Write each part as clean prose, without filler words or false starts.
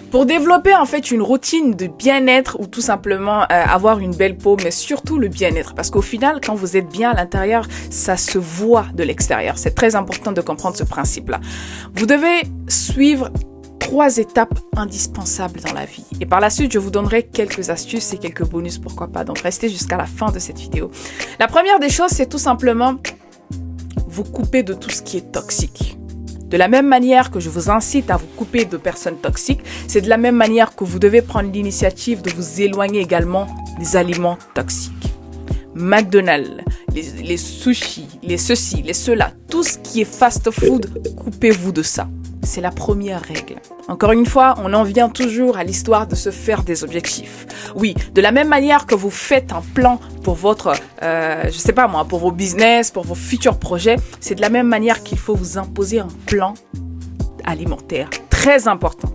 Pour développer en fait une routine de bien-être ou tout simplement avoir une belle peau, mais surtout le bien-être. Parce qu'au final, quand vous êtes bien à l'intérieur, ça se voit de l'extérieur. C'est très important de comprendre ce principe-là. Vous devez suivre 3 étapes indispensables dans la vie. Et par la suite, je vous donnerai quelques astuces et quelques bonus, pourquoi pas. Donc restez jusqu'à la fin de cette vidéo. La première des choses, c'est tout simplement vous couper de tout ce qui est toxique. De la même manière que je vous incite à vous couper de personnes toxiques, c'est de la même manière que vous devez prendre l'initiative de vous éloigner également des aliments toxiques. McDonald's, les sushis, les ceci, les cela, tout ce qui est fast-food, coupez-vous de ça. C'est la première règle. Encore une fois, on en vient toujours à l'histoire de se faire des objectifs. Oui, de la même manière que vous faites un plan pour votre, je sais pas moi, pour vos business, pour vos futurs projets, c'est de la même manière qu'il faut vous imposer un plan alimentaire très important.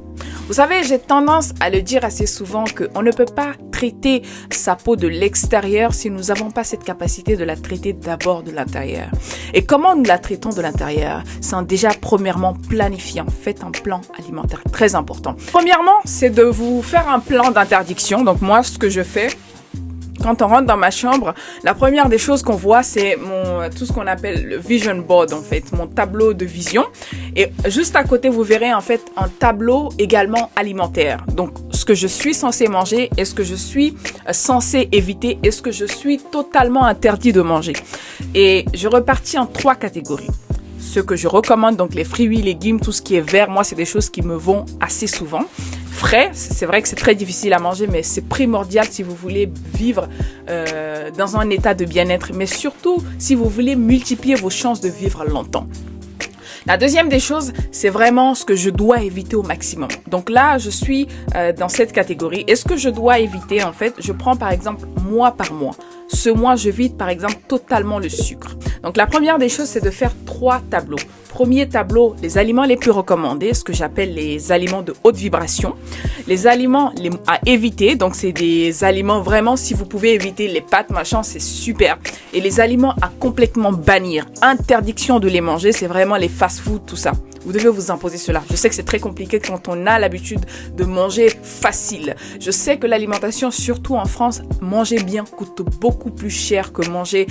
Vous savez, j'ai tendance à le dire assez souvent qu'on ne peut pas traiter sa peau de l'extérieur si nous n'avons pas cette capacité de la traiter d'abord de l'intérieur. Et comment nous la traitons de l'intérieur? C'est déjà premièrement planifiant. Faites un plan alimentaire très important. Premièrement, c'est de vous faire un plan d'interdiction. Donc moi, ce que je fais, quand on rentre dans ma chambre, la première des choses qu'on voit, c'est tout ce qu'on appelle le vision board, en fait, mon tableau de vision. Et juste à côté, vous verrez en fait un tableau également alimentaire. Donc, ce que je suis censé manger et ce que je suis censé éviter et ce que je suis totalement interdit de manger. Et je repartis en 3 catégories. Ce que je recommande, donc les fruits, légumes, tout ce qui est vert, moi, c'est des choses qui me vont assez souvent. Frais, c'est vrai que c'est très difficile à manger, mais c'est primordial si vous voulez vivre dans un état de bien-être, mais surtout si vous voulez multiplier vos chances de vivre longtemps. La deuxième des choses, c'est vraiment ce que je dois éviter au maximum. Donc là, je suis dans cette catégorie. Et ce que je dois éviter, en fait, je prends par exemple mois par mois. Ce mois, je vide par exemple totalement le sucre. Donc la première des choses, c'est de faire 3 tableaux. Premier tableau, les aliments les plus recommandés, ce que j'appelle les aliments de haute vibration. Les aliments à éviter, donc c'est des aliments vraiment, si vous pouvez éviter les pâtes, machin, c'est super. Et les aliments à complètement bannir, interdiction de les manger, c'est vraiment les fast-food, tout ça. Vous devez vous imposer cela. Je sais que c'est très compliqué quand on a l'habitude de manger facile. Je sais que l'alimentation, surtout en France, manger bien coûte beaucoup plus cher que manger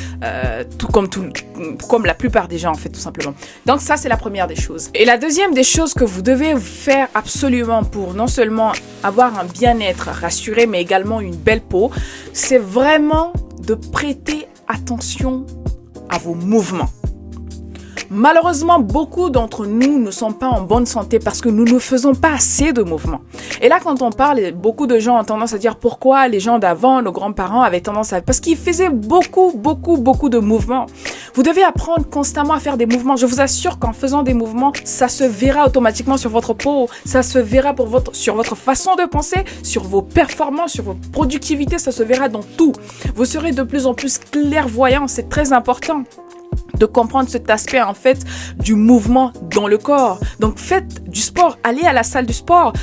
comme la plupart des gens en fait, tout simplement. Donc ça, c'est la première des choses. Et la deuxième des choses que vous devez faire absolument pour non seulement avoir un bien-être rassuré, mais également une belle peau, c'est vraiment de prêter attention à vos mouvements. Malheureusement, beaucoup d'entre nous ne sont pas en bonne santé parce que nous ne faisons pas assez de mouvements. Et là, quand on parle, beaucoup de gens ont tendance à dire pourquoi les gens d'avant, nos grands-parents avaient tendance à... Parce qu'ils faisaient beaucoup de mouvements. Vous devez apprendre constamment à faire des mouvements. Je vous assure qu'en faisant des mouvements, ça se verra automatiquement sur votre peau. Ça se verra sur votre façon de penser, sur vos performances, sur vos productivités. Ça se verra dans tout. Vous serez de plus en plus clairvoyant. C'est très important de comprendre cet aspect en fait du mouvement dans le corps. Donc faites du sport, allez à la salle du sport,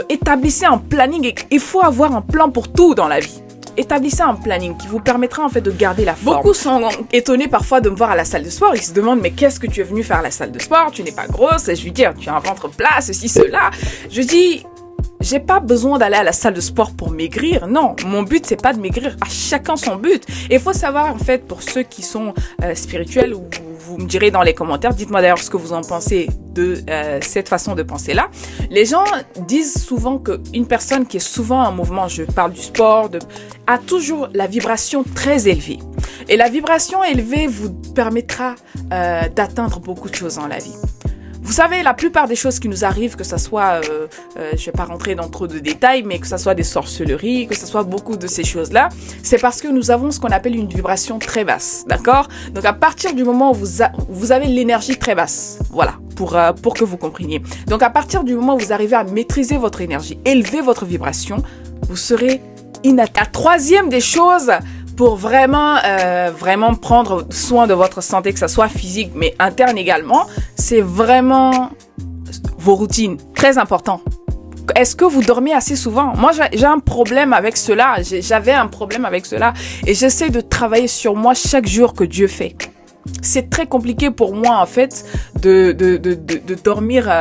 établissez un planning. Il faut avoir un plan pour tout dans la vie. Établissez un planning qui vous permettra en fait de garder la forme. Beaucoup sont étonnés parfois de me voir à la salle de sport. Ils se demandent mais qu'est-ce que tu es venu faire à la salle de sport? Tu n'es pas grosse. Et je lui dis tu as un ventre plat, ceci, cela. Je dis j'ai pas besoin d'aller à la salle de sport pour maigrir. Non, mon but, c'est pas de maigrir. À chacun son but. Et il faut savoir, en fait, pour ceux qui sont spirituels, ou vous me direz dans les commentaires, dites-moi d'ailleurs ce que vous en pensez de cette façon de penser-là. Les gens disent souvent qu'une personne qui est souvent en mouvement, je parle du sport, a toujours la vibration très élevée. Et la vibration élevée vous permettra d'atteindre beaucoup de choses dans la vie. Vous savez, la plupart des choses qui nous arrivent, que ce soit, je vais pas rentrer dans trop de détails, mais que ce soit des sorcelleries, que ce soit beaucoup de ces choses-là, c'est parce que nous avons ce qu'on appelle une vibration très basse, d'accord? Donc à partir du moment où vous avez l'énergie très basse, voilà, pour que vous compreniez. Donc à partir du moment où vous arrivez à maîtriser votre énergie, élever votre vibration, vous serez inatteignable. La troisième des choses pour vraiment prendre soin de votre santé, que ce soit physique, mais interne également, c'est vraiment vos routines. Très important. Est-ce que vous dormez assez souvent? Moi, j'ai un problème avec cela. J'avais un problème avec cela. Et j'essaie de travailler sur moi chaque jour que Dieu fait. C'est très compliqué pour moi, en fait, de dormir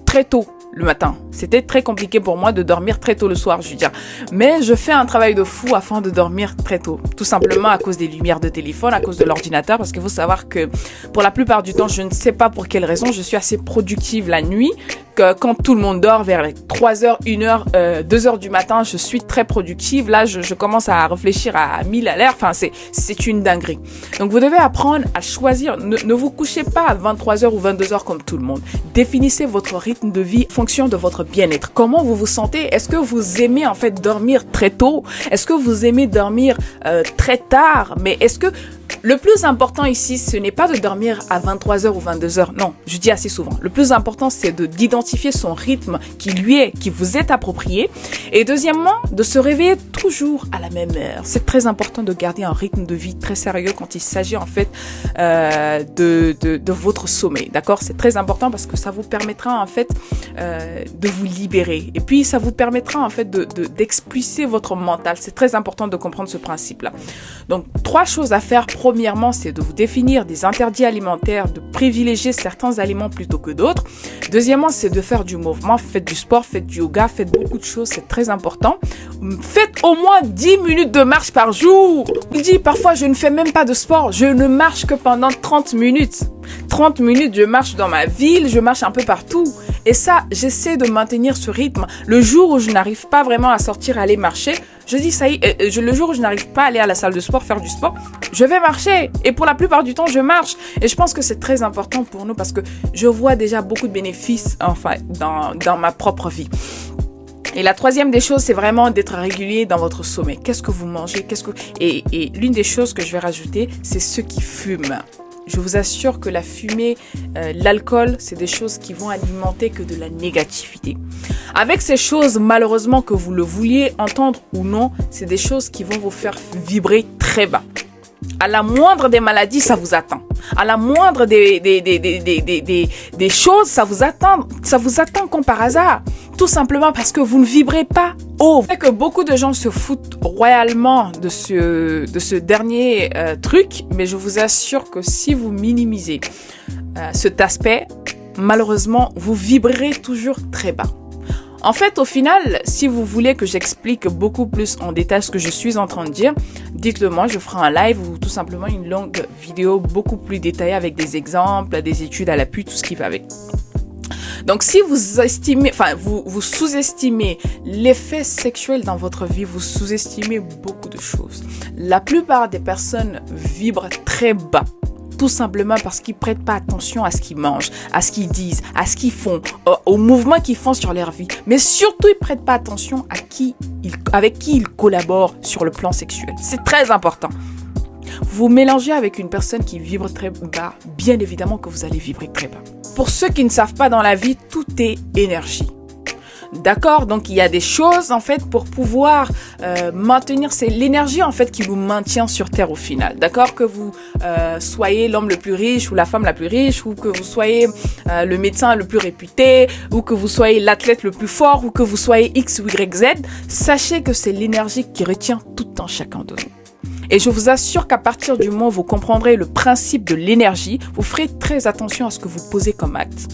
très tôt le matin. C'était très compliqué pour moi de dormir très tôt le soir, je veux dire. Mais je fais un travail de fou afin de dormir très tôt. Tout simplement à cause des lumières de téléphone, à cause de l'ordinateur, parce qu'il faut savoir que pour la plupart du temps, je ne sais pas pour quelle raison, je suis assez productive la nuit. Que quand tout le monde dort vers les 3h, 1h, 2h du matin, je suis très productive. Là, je commence à réfléchir à 1000 à l'heure. Enfin, c'est une dinguerie. Donc, vous devez apprendre à choisir. Ne vous couchez pas à 23h ou 22h comme tout le monde. Définissez votre rythme de vie en fonction de votre bien-être. Comment vous vous sentez? Est-ce que vous aimez en fait dormir très tôt? Est-ce que vous aimez dormir très tard? Mais est-ce que le plus important ici, ce n'est pas de dormir à 23h ou 22h. Non, je dis assez souvent. Le plus important, c'est d'identifier son rythme qui vous est approprié. Et deuxièmement, de se réveiller toujours à la même heure. C'est très important de garder un rythme de vie très sérieux quand il s'agit en fait de votre sommeil. D'accord? C'est très important parce que ça vous permettra en fait de vous libérer. Et puis, ça vous permettra en fait d'expulser votre mental. C'est très important de comprendre ce principe-là. Donc, 3 choses à faire. Premièrement, c'est de vous définir des interdits alimentaires, de privilégier certains aliments plutôt que d'autres. Deuxièmement, c'est de faire du mouvement, faites du sport, faites du yoga, faites beaucoup de choses, c'est très important. Faites au moins 10 minutes de marche par jour. Je dis parfois, je ne fais même pas de sport, je ne marche que pendant 30 minutes. 30 minutes, je marche dans ma ville, je marche un peu partout. Et ça, j'essaie de maintenir ce rythme. Le jour où je n'arrive pas vraiment à sortir, à aller marcher, je dis ça y est, le jour où je n'arrive pas à aller à la salle de sport, faire du sport, je vais marcher. Et pour la plupart du temps, je marche. Et je pense que c'est très important pour nous parce que je vois déjà beaucoup de bénéfices enfin, dans ma propre vie. Et la troisième des choses, c'est vraiment d'être régulier dans votre sommeil. Qu'est-ce que vous mangez? Et l'une des choses que je vais rajouter, c'est ceux qui fument. Je vous assure que la fumée, l'alcool, c'est des choses qui vont alimenter que de la négativité. Avec ces choses, malheureusement, que vous le vouliez entendre ou non, c'est des choses qui vont vous faire vibrer très bas. À la moindre des maladies, ça vous atteint. À la moindre des choses, ça vous atteint comme par hasard. Tout simplement parce que vous ne vibrez pas haut. C'est que beaucoup de gens se foutent royalement de ce dernier truc, mais je vous assure que si vous minimisez cet aspect, malheureusement, vous vibrerez toujours très bas. En fait, au final, si vous voulez que j'explique beaucoup plus en détail ce que je suis en train de dire, dites-le moi, je ferai un live ou tout simplement une longue vidéo beaucoup plus détaillée avec des exemples, des études à l'appui, tout ce qui va avec. Donc, si vous estimez, vous sous-estimez l'effet sexuel dans votre vie, vous sous-estimez beaucoup de choses. La plupart des personnes vibrent très bas. Tout simplement parce qu'ils prêtent pas attention à ce qu'ils mangent, à ce qu'ils disent, à ce qu'ils font, aux mouvements qu'ils font sur leur vie. Mais surtout, ils prêtent pas attention avec qui ils collaborent sur le plan sexuel. C'est très important. Vous mélangez avec une personne qui vibre très bas, bien évidemment que vous allez vibrer très bas. Pour ceux qui ne savent pas dans la vie, tout est énergie. D'accord? Donc, il y a des choses, en fait, pour pouvoir maintenir, c'est l'énergie, en fait, qui nous maintient sur Terre au final. D'accord? Que vous soyez l'homme le plus riche ou la femme la plus riche, ou que vous soyez le médecin le plus réputé, ou que vous soyez l'athlète le plus fort, ou que vous soyez X ou Y, Z, sachez que c'est l'énergie qui retient tout en chacun de nous. Et je vous assure qu'à partir du moment où vous comprendrez le principe de l'énergie, vous ferez très attention à ce que vous posez comme acte.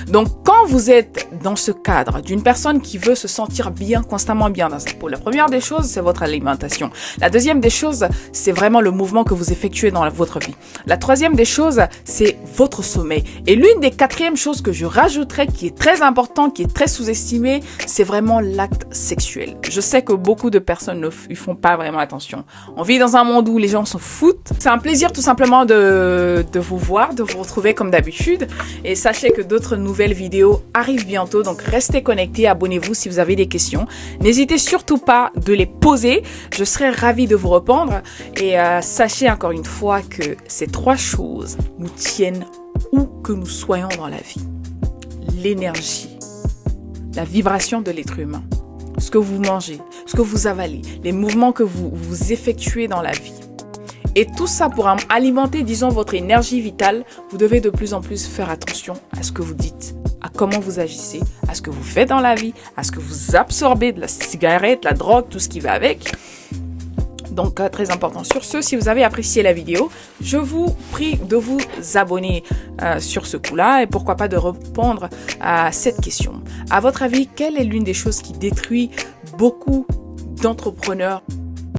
Donc, quand vous êtes dans ce cadre d'une personne qui veut se sentir bien, constamment bien dans sa peau, la première des choses, c'est votre alimentation. La deuxième des choses, c'est vraiment le mouvement que vous effectuez dans votre vie. La troisième des choses, c'est votre sommeil. Et l'une des quatrièmes choses que je rajouterais, qui est très importante, qui est très sous-estimée, c'est vraiment l'acte sexuel. Je sais que beaucoup de personnes ne font pas vraiment attention. On vit dans un monde où les gens s'en foutent. C'est un plaisir tout simplement de vous voir, de vous retrouver comme d'habitude. Et sachez que d'autres nouvelles vidéos arrivent bientôt, donc restez connectés, abonnez-vous si vous avez des questions. N'hésitez surtout pas de les poser, je serai ravie de vous répondre. Et sachez encore une fois que ces 3 choses nous tiennent où que nous soyons dans la vie. L'énergie, la vibration de l'être humain, ce que vous mangez, ce que vous avalez, les mouvements que vous effectuez dans la vie. Et tout ça pour alimenter, disons, votre énergie vitale, vous devez de plus en plus faire attention à ce que vous dites, à comment vous agissez, à ce que vous faites dans la vie, à ce que vous absorbez de la cigarette, la drogue, tout ce qui va avec. Donc, très important. Sur ce, si vous avez apprécié la vidéo, je vous prie de vous abonner sur ce coup-là et pourquoi pas de répondre à cette question. À votre avis, quelle est l'une des choses qui détruit beaucoup d'entrepreneurs